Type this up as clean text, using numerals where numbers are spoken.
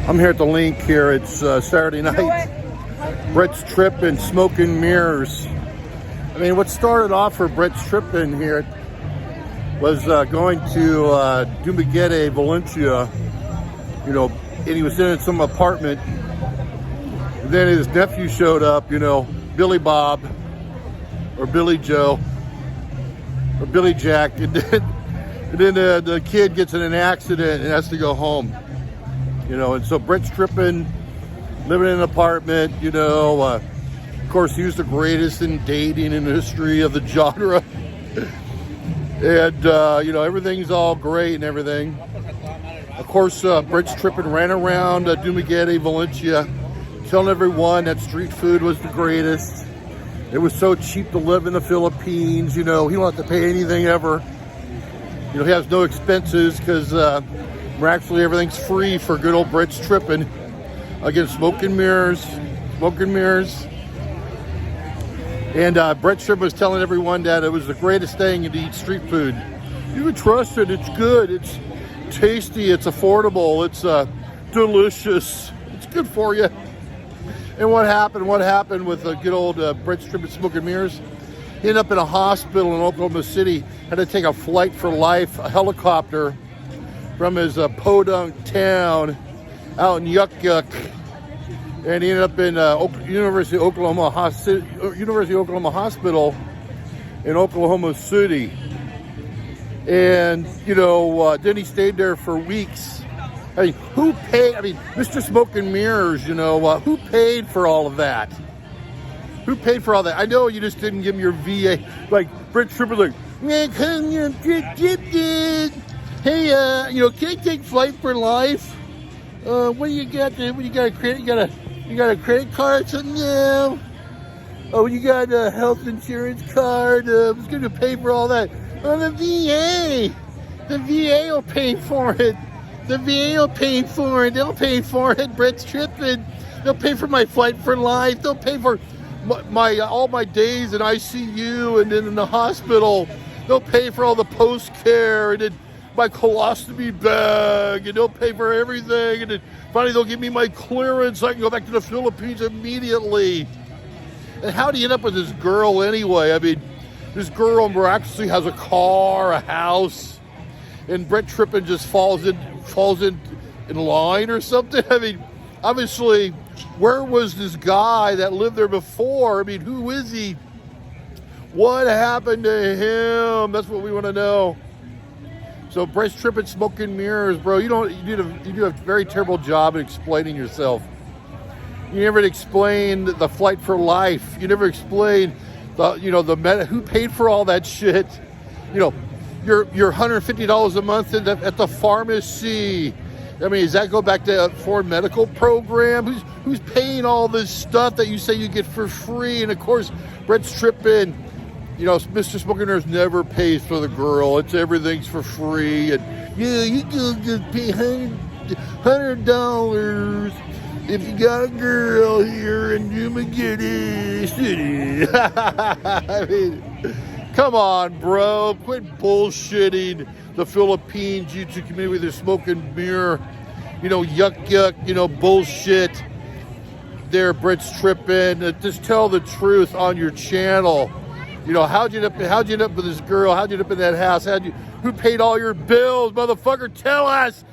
I'm here at the link here. It's Saturday night. Brent's Trippin, Smoking Mirrors. I mean, what started off for Brent's Trippin here was going to Dumaguete, Valencia, you know, and he was in some apartment. And then his nephew showed up, you know, Billy Bob, or Billy Joe, or Billy Jack, and then the kid gets in an accident and has to go home. You know, and so Brent's Trippin, living in an apartment, you know, of course he was the greatest in dating in the history of the genre. And, you know, everything's all great and everything. Of course, Brent's Trippin ran around Dumaguete, Valencia, telling everyone that street food was the greatest. It was so cheap to live in the Philippines, you know, he don't have to pay anything ever. You know, he has no expenses because actually everything's free for good old Brent's Trippin. Again, smoking mirrors. And Brent Trippin was telling everyone that it was the greatest thing to eat street food. You can trust it, it's good, it's tasty, it's affordable, it's delicious, it's good for you. And what happened with the good old Brent Trippin Smoking Mirrors? He ended up in a hospital in Oklahoma City, had to take a flight for life, a helicopter, from his podunk town out in Yuck, and he ended up in University of Oklahoma Hospital in Oklahoma City. And you know, then he stayed there for weeks. I mean, who paid? I mean, Mr. Smoking Mirrors, you know, who paid for all of that? Who paid for all that? I know you just didn't give him your VA. Like Brent Trippin, like, man, come here, hey, you know, can I take flight for life? What do you got there? What you got? You got a credit card or something? No. Oh, you got a health insurance card? Who's going to pay for all that? Oh, the VA. The VA will pay for it. The VA will pay for it. They'll pay for it. Brent's Trippin. They'll pay for my flight for life. They'll pay for all my days in ICU and then in the hospital. They'll pay for all the post care and then my colostomy bag, and they'll pay for everything, and then finally they'll give me my clearance so I can go back to the Philippines immediately. And how do you end up with this girl anyway? I mean, this girl miraculously has a car, a house, and Brent Trippin just falls in line or something. I mean, obviously, where was this guy that lived there before? I mean, who is he? What happened to him? That's what we want to know. So Brent's Trippin Smoking Mirrors, bro, you do a very terrible job at explaining yourself. You never explained the flight for life. You never explained who paid for all that shit. You know, your $150 a month at the pharmacy. I mean, does that go back to a foreign medical program? Who's paying all this stuff that you say you get for free? And of course, Brent's Trippin, you know, Mr. Smoking Mirrors never pays for the girl. Everything's for free. And yeah, you can just pay $100 if you got a girl here in Dumaguete City. I mean, come on, bro. Quit bullshitting the Philippine Jiu-Jitsu community with your smoking mirror. You know, yuck, you know, bullshit. There, Brent's Trippin. Just tell the truth on your channel. You know, how'd you end up with this girl? How'd you end up in that house? Who paid all your bills, motherfucker? Tell us!